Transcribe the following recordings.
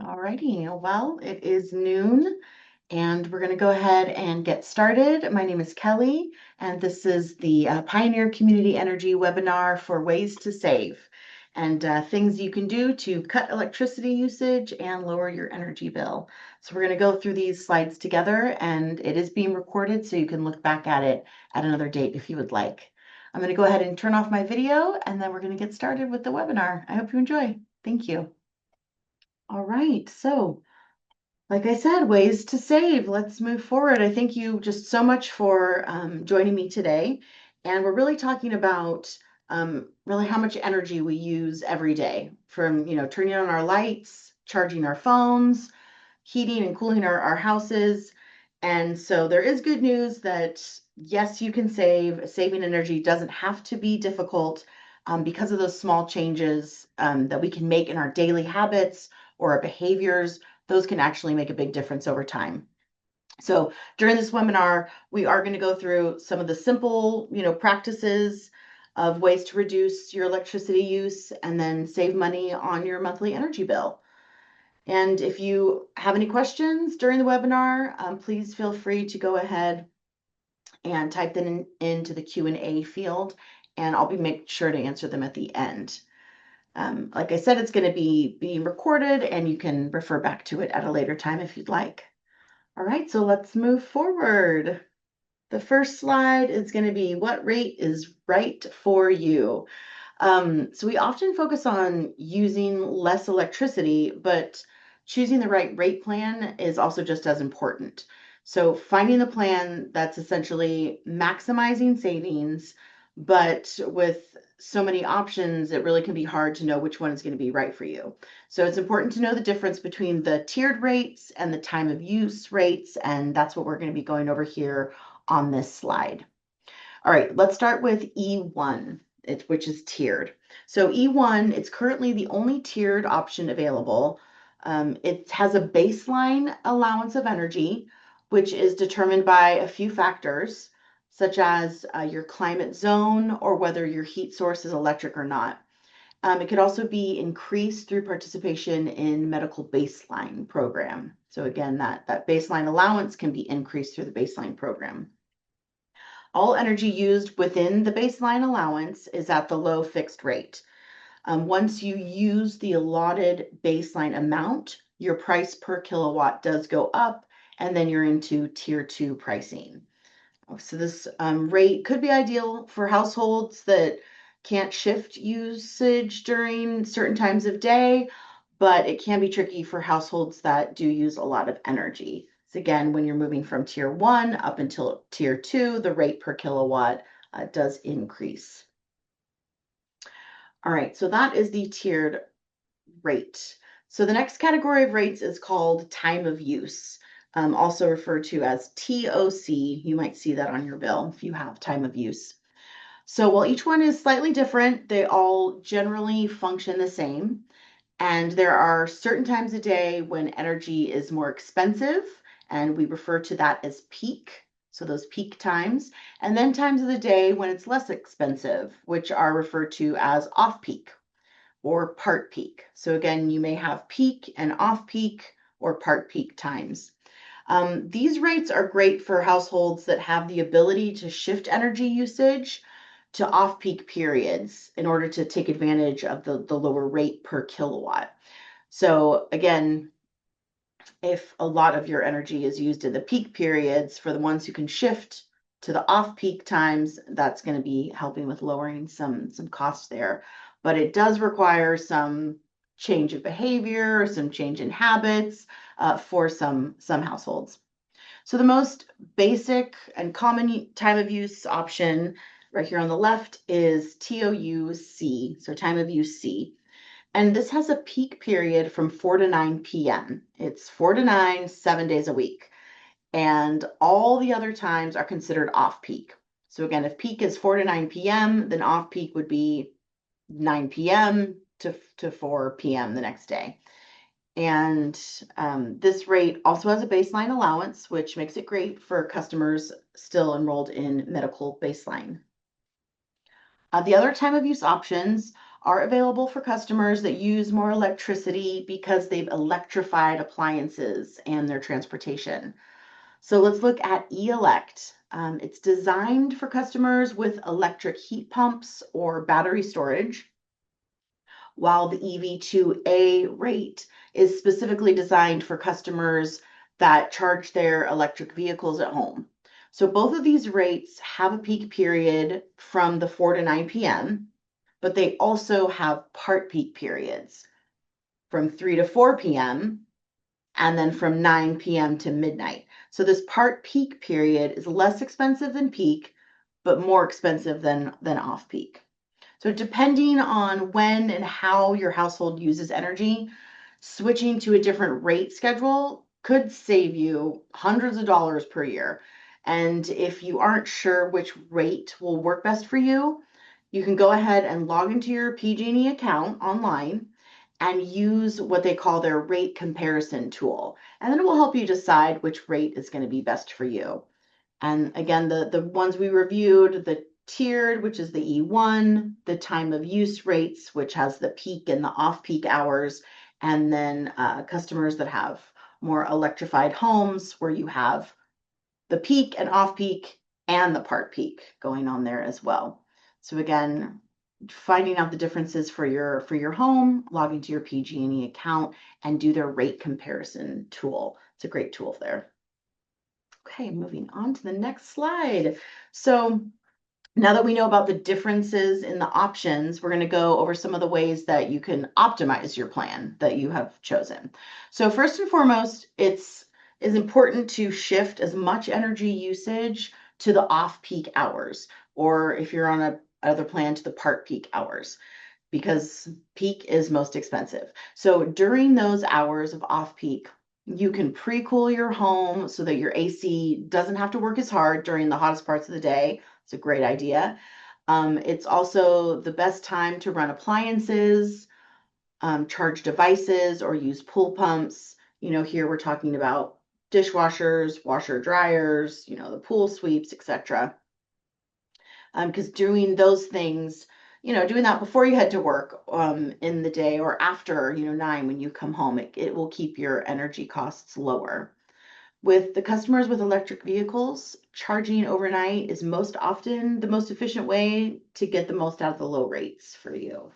Alrighty, well, it is noon and we're going to go ahead and get started. My name is Kelly, and this is the Pioneer Community Energy webinar for ways to save and things you can do to cut electricity usage and lower your energy bill. So we're going to go through these slides together, and it is being recorded so you can look back at it at another date if you would like. I'm going to go ahead and turn off my video, and then we're going to get started with the webinar. I hope you enjoy. Thank you. All right, so like I said, ways to save. Let's move forward. I thank you just so much for joining me today. And we're really talking about really how much energy we use every day, from turning on our lights, charging our phones, heating and cooling our houses. And so there is good news that yes, you can save. Saving energy doesn't have to be difficult because of those small changes that we can make in our daily habits or our behaviors. Those can actually make a big difference over time. So during this webinar, we are going to go through some of the simple, practices of ways to reduce your electricity use and then save money on your monthly energy bill. And if you have any questions during the webinar, please feel free to go ahead and type them into the Q&A field, and I'll make sure to answer them at the end. Like I said, it's going to be being recorded, and you can refer back to it at a later time if you'd like. All right, so let's move forward. The first slide is going to be what rate is right for you. So we often focus on using less electricity, but choosing the right rate plan is also just as important. So finding the plan that's essentially maximizing savings, but with so many options, it really can be hard to know which one is going to be right for you. So it's important to know the difference between the tiered rates and the time of use rates, and that's what we're going to be going over here on this slide. All right, let's start with E1, which is tiered. So E1, it's currently the only tiered option available. It has a baseline allowance of energy, which is determined by a few factors, such as your climate zone or whether your heat source is electric or not. It could also be increased through participation in medical baseline program. So again, that baseline allowance can be increased through the baseline program. All energy used within the baseline allowance is at the low fixed rate. Once you use the allotted baseline amount, your price per kilowatt does go up, and then you're into tier 2 pricing. So this rate could be ideal for households that can't shift usage during certain times of day, but it can be tricky for households that do use a lot of energy. So again, when you're moving from tier 1 up until tier 2, the rate per kilowatt does increase. All right, so that is the tiered rate. So the next category of rates is called time of use, also referred to as TOC. You might see that on your bill if you have time of use. So while each one is slightly different, they all generally function the same. And there are certain times a day when energy is more expensive, and we refer to that as peak. So those peak times, and then times of the day when it's less expensive, which are referred to as off peak or part peak. So again, you may have peak and off peak or part peak times. These rates are great for households that have the ability to shift energy usage to off-peak periods in order to take advantage of the lower rate per kilowatt. So again, if a lot of your energy is used in the peak periods, for the ones who can shift to the off-peak times, that's going to be helping with lowering some costs there. But it does require some change of behavior, some change in habits for some households. So the most basic and common time of use option right here on the left is TOUC, so time of use C. And this has a peak period from 4 to 9 p.m. It's 4 to 9, 7 days a week. And all the other times are considered off peak. So again, if peak is 4 to 9 p.m., then off peak would be 9 p.m. to 4 p.m. the next day. And this rate also has a baseline allowance, which makes it great for customers still enrolled in medical baseline. The other time of use options are available for customers that use more electricity because they've electrified appliances and their transportation. So let's look at eElect. It's designed for customers with electric heat pumps or battery storage, while the EV2A rate is specifically designed for customers that charge their electric vehicles at home. So both of these rates have a peak period from the 4 to 9 p.m., but they also have part peak periods from 3 to 4 p.m. and then from 9 p.m. to midnight. So this part peak period is less expensive than peak, but more expensive than off peak. So depending on when and how your household uses energy, switching to a different rate schedule could save you hundreds of dollars per year. And if you aren't sure which rate will work best for you, you can go ahead and log into your PG&E account online and use what they call their rate comparison tool. And then it will help you decide which rate is going to be best for you. And again, the ones we reviewed, the tiered, which is the E1, the time of use rates, which has the peak and the off-peak hours, and then customers that have more electrified homes where you have the peak and off-peak and the part peak going on there as well. So again, finding out the differences for your home, logging to your PG&E account, and do their rate comparison tool. It's a great tool there. Okay, moving on to the next slide. So now that we know about the differences in the options, we're going to go over some of the ways that you can optimize your plan that you have chosen. So first and foremost, it's important to shift as much energy usage to the off-peak hours, or if you're on another plan, to the part peak hours, because peak is most expensive. So during those hours of off-peak, you can pre-cool your home so that your AC doesn't have to work as hard during the hottest parts of the day. It's a great idea. It's also the best time to run appliances, charge devices, or use pool pumps. Here we're talking about dishwashers, washer dryers, the pool sweeps, etc. Because doing those things, doing that before you head to work in the day or after, 9 when you come home, it will keep your energy costs lower. With the customers with electric vehicles, charging overnight is most often the most efficient way to get the most out of the low rates for you.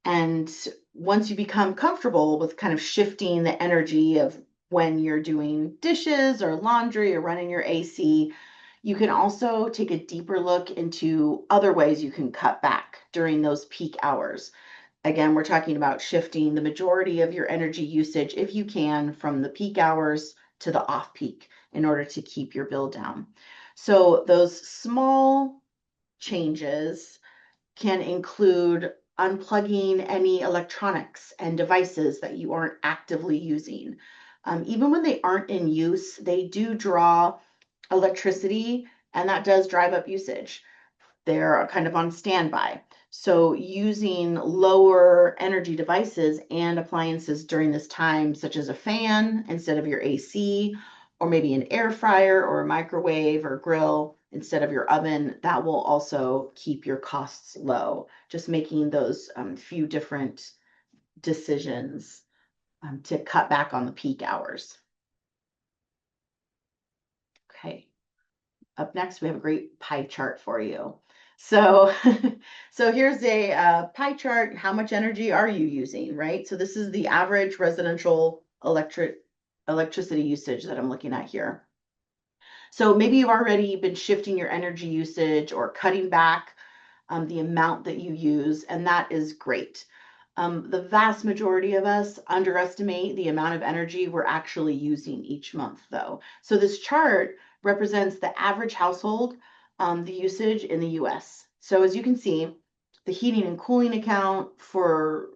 And once you become comfortable with kind of shifting the energy of when you're doing dishes or laundry or running your AC, you can also take a deeper look into other ways you can cut back during those peak hours. Again, we're talking about shifting the majority of your energy usage, if you can, from the peak hours to the off-peak in order to keep your bill down. So those small changes can include unplugging any electronics and devices that you aren't actively using. Even when they aren't in use, they do draw electricity, and that does drive up usage. They're kind of on standby. So using lower energy devices and appliances during this time, such as a fan instead of your AC, or maybe an air fryer or a microwave or grill instead of your oven, that will also keep your costs low. Just making those few different decisions to cut back on the peak hours. Okay. Up next, we have a great pie chart for you. So, here's a pie chart. How much energy are you using, right? So this is the average residential electricity usage that I'm looking at here. So maybe you've already been shifting your energy usage or cutting back the amount that you use, and that is great. The vast majority of us underestimate the amount of energy we're actually using each month, though. So this chart represents the average household, the usage in the US. So as you can see, the heating and cooling account for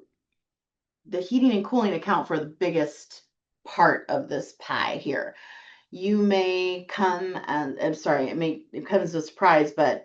the biggest part of this pie here. You may come and it comes as a surprise, but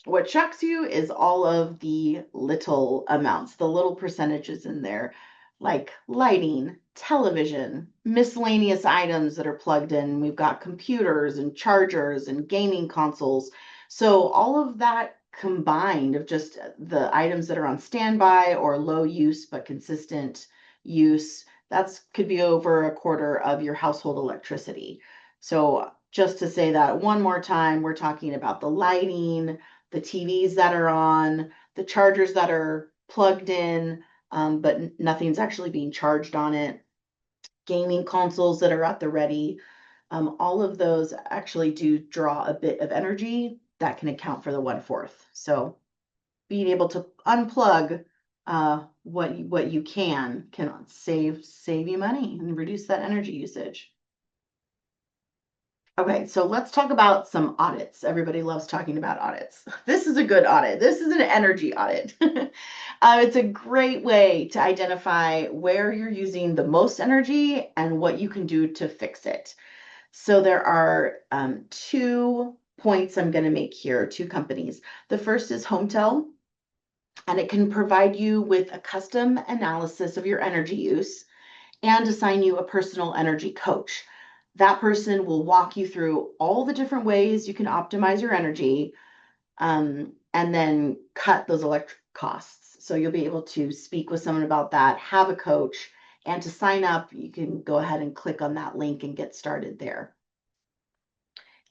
what shocks you is all of the little amounts, the little percentages in there, like lighting, television, miscellaneous items that are plugged in. We've got computers and chargers and gaming consoles. So all of that combined of just the items that are on standby or low use but consistent use, that's could be over a quarter of your household electricity. So just to say that one more time, we're talking about the lighting, the TVs that are on, the chargers that are plugged in, but nothing's actually being charged on it, gaming consoles that are at the ready. All of those actually do draw a bit of energy that can account for the 1/4. So being able to unplug what you can save you money and reduce that energy usage. Okay, so let's talk about some audits. Everybody loves talking about audits. This is a good audit. This is an energy audit. It's a great way to identify where you're using the most energy and what you can do to fix it. So there are 2 points I'm going to make here, 2 companies. The first is HomeTel, and it can provide you with a custom analysis of your energy use and assign you a personal energy coach. That person will walk you through all the different ways you can optimize your energy, and then cut those electric costs. So you'll be able to speak with someone about that, have a coach, and to sign up, you can go ahead and click on that link and get started there.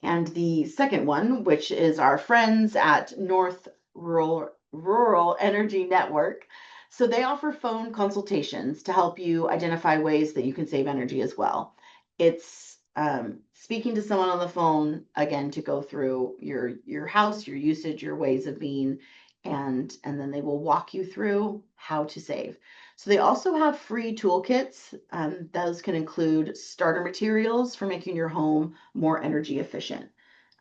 And the second one, which is our friends at North Rural Energy Network. So they offer phone consultations to help you identify ways that you can save energy as well. It's speaking to someone on the phone, again, to go through your house, your usage, your ways of being, and then they will walk you through how to save. So they also have free toolkits. Those can include starter materials for making your home more energy efficient.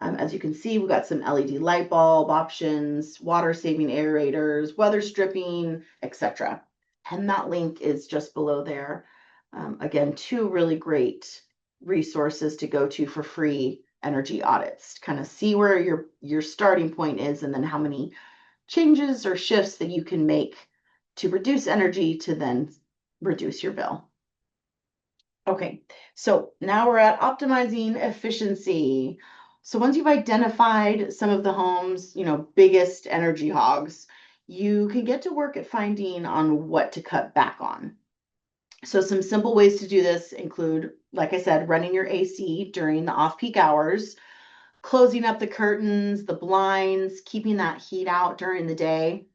As you can see, we've got some LED light bulb options, water saving aerators, weather stripping, etc. And that link is just below there. Again, 2 really great resources to go to for free energy audits. Kind of see where your starting point is and then how many changes or shifts that you can make to reduce energy to then reduce your bill. Okay, so now we're at optimizing efficiency. So once you've identified some of the home's, biggest energy hogs, you can get to work at finding on what to cut back on. So some simple ways to do this include, like I said, running your AC during the off-peak hours, closing up the curtains, the blinds, keeping that heat out during the day,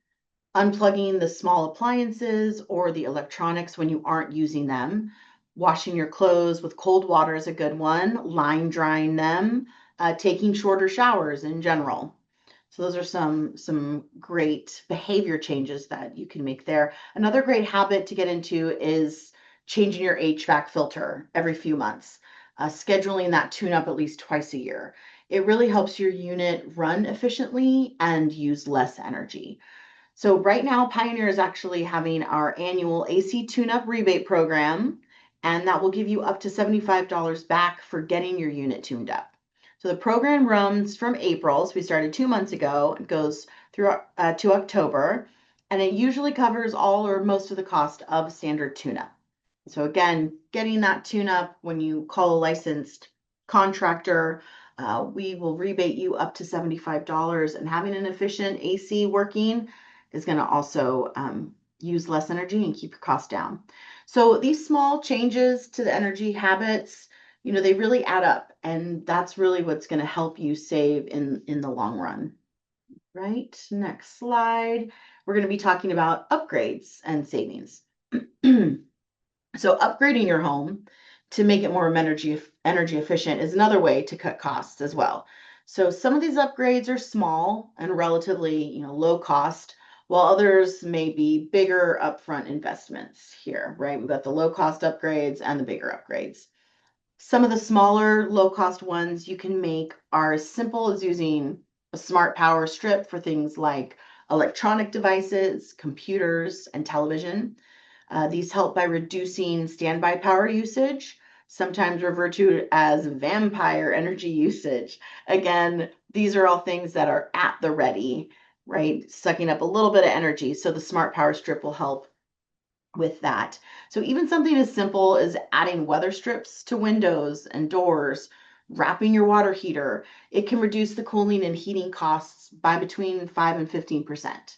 unplugging the small appliances or the electronics when you aren't using them, washing your clothes with cold water is a good one, line drying them, taking shorter showers in general. So those are some great behavior changes that you can make there. Another great habit to get into is changing your HVAC filter every few months, scheduling that tune-up at least twice a year. It really helps your unit run efficiently and use less energy. So right now, Pioneer is actually having our annual AC tune-up rebate program, and that will give you up to $75 back for getting your unit tuned up. So the program runs from April, so we started 2 months ago, it goes through to October, and it usually covers all or most of the cost of standard tune-up. So again, getting that tune-up when you call a licensed contractor, we will rebate you up to $75, and having an efficient AC working is going to also use less energy and keep your costs down. So these small changes to the energy habits, they really add up, and that's really what's going to help you save in the long run. Right, next slide. We're going to be talking about upgrades and savings. So upgrading your home to make it more energy efficient is another way to cut costs as well. So some of these upgrades are small and relatively, low cost, while others may be bigger upfront investments here, right? We've got the low cost upgrades and the bigger upgrades. Some of the smaller low cost ones you can make are as simple as using a smart power strip for things like electronic devices, computers, and television. These help by reducing standby power usage, sometimes referred to as vampire energy usage. Again, these are all things that are at the ready, right? Sucking up a little bit of energy. So the smart power strip will help with that. So even something as simple as adding weather strips to windows and doors wrapping your water heater. It can reduce the cooling and heating costs by between 5 and 15%,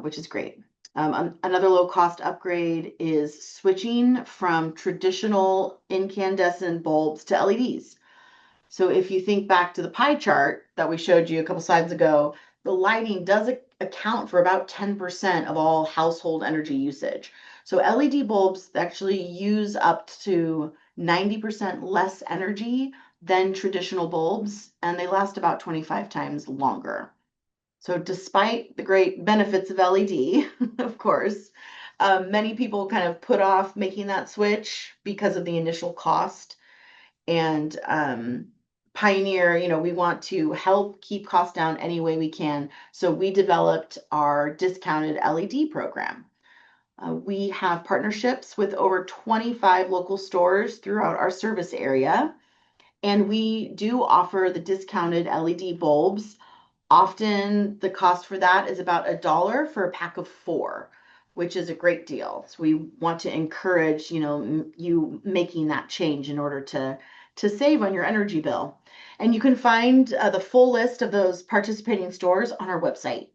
which is great. Another low cost upgrade is switching from traditional incandescent bulbs to LEDs. So if you think back to the pie chart that we showed you a couple slides ago, the lighting does account for about 10% of all household energy usage. So LED bulbs actually use up to 90% less energy than traditional bulbs, and they last about 25 times longer. So despite the great benefits of LED, of course, many people kind of put off making that switch because of the initial cost. And Pioneer, we want to help keep costs down any way we can. So we developed our discounted LED program. We have partnerships with over 25 local stores throughout our service area, and we do offer the discounted LED bulbs. Often the cost for that is about $1 for a pack of 4, which is a great deal. So we want to encourage, you making that change in order to save on your energy bill. And you can find the full list of those participating stores on our website.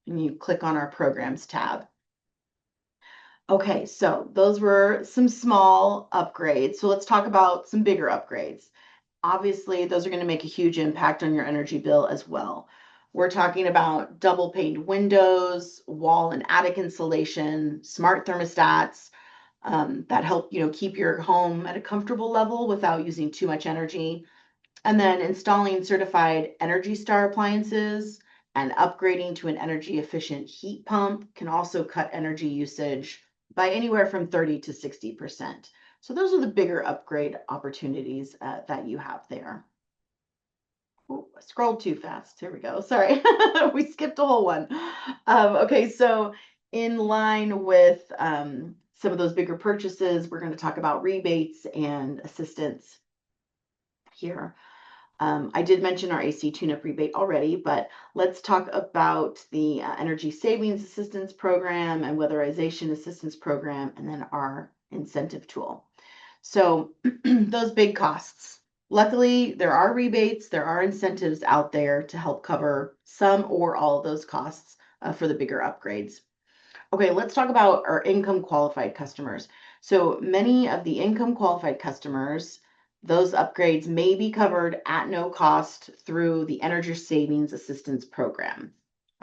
And you click on our programs tab. Okay, so those were some small upgrades. So let's talk about some bigger upgrades. Obviously, those are going to make a huge impact on your energy bill as well. We're talking about double pane windows, wall and attic insulation, smart thermostats that help keep your home at a comfortable level without using too much energy. And then installing certified Energy Star appliances and upgrading to an energy efficient heat pump can also cut energy usage by anywhere from 30 to 60%. So those are the bigger upgrade opportunities that you have there. Ooh, I scrolled too fast. Here we go. Sorry, we skipped a whole one. Okay, so in line with some of those bigger purchases, we're going to talk about rebates and assistance here. I did mention our AC tune-up rebate already, but let's talk about the Energy Savings Assistance Program and Weatherization Assistance Program, and then our incentive tool. So those big costs. Luckily, there are rebates, there are incentives out there to help cover some or all of those costs for the bigger upgrades. Okay, let's talk about our income qualified customers. So many of the income qualified customers, those upgrades may be covered at no cost through the Energy Savings Assistance Program,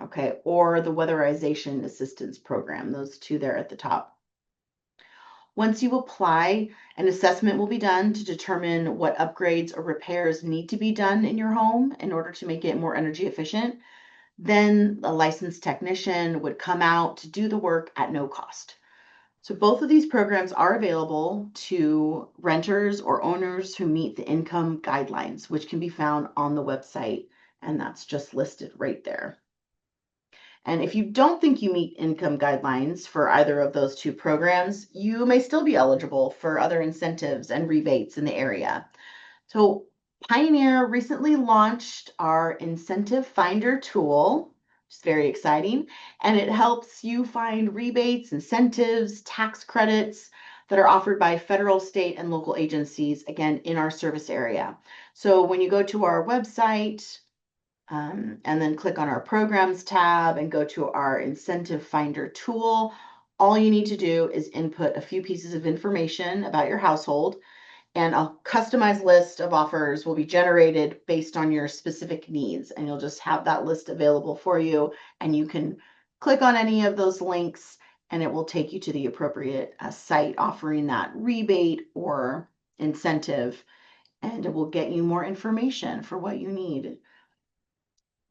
okay, or the Weatherization Assistance Program, those two there at the top. Once you apply, an assessment will be done to determine what upgrades or repairs need to be done in your home in order to make it more energy efficient. Then a licensed technician would come out to do the work at no cost. So both of these programs are available to renters or owners who meet the income guidelines, which can be found on the website, and that's just listed right there. And if you don't think you meet income guidelines for either of those two programs, you may still be eligible for other incentives and rebates in the area. So Pioneer recently launched our Incentive Finder tool, which is very exciting, and it helps you find rebates, incentives, tax credits that are offered by federal, state, and local agencies, again, in our service area. So when you go to our website, and then click on our programs tab and go to our incentive finder tool, all you need to do is input a few pieces of information about your household, and a customized list of offers will be generated based on your specific needs. And you'll just have that list available for you, and you can click on any of those links and it will take you to the appropriate site offering that rebate or incentive, and it will get you more information for what you need.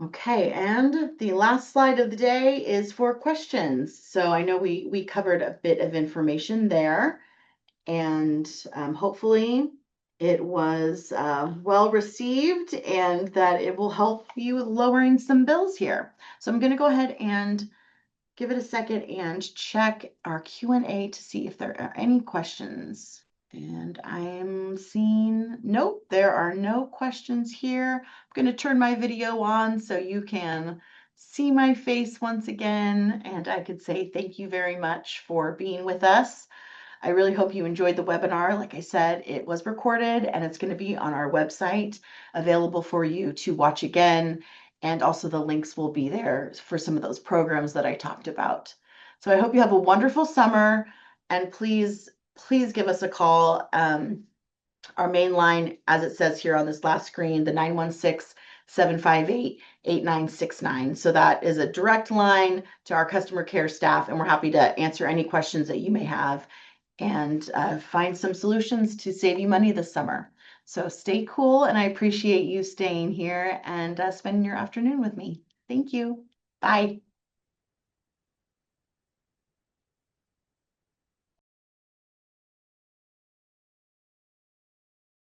Okay, and the last slide of the day is for questions. So I know we covered a bit of information there, and hopefully it was well received and that it will help you with lowering some bills here. So I'm going to go ahead and give it a second and check our Q&A to see if there are any questions. And I'm seeing, nope, there are no questions here. I'm going to turn my video on so you can see my face once again, and I could say thank you very much for being with us. I really hope you enjoyed the webinar. Like I said, it was recorded and it's going to be on our website, available for you to watch again. And also the links will be there for some of those programs that I talked about. So I hope you have a wonderful summer, and please give us a call. Our main line, as it says here on this last screen, the 916-758-8969. So that is a direct line to our customer care staff, and we're happy to answer any questions that you may have and find some solutions to save you money this summer. So stay cool, and I appreciate you staying here and spending your afternoon with me. Thank you. Bye.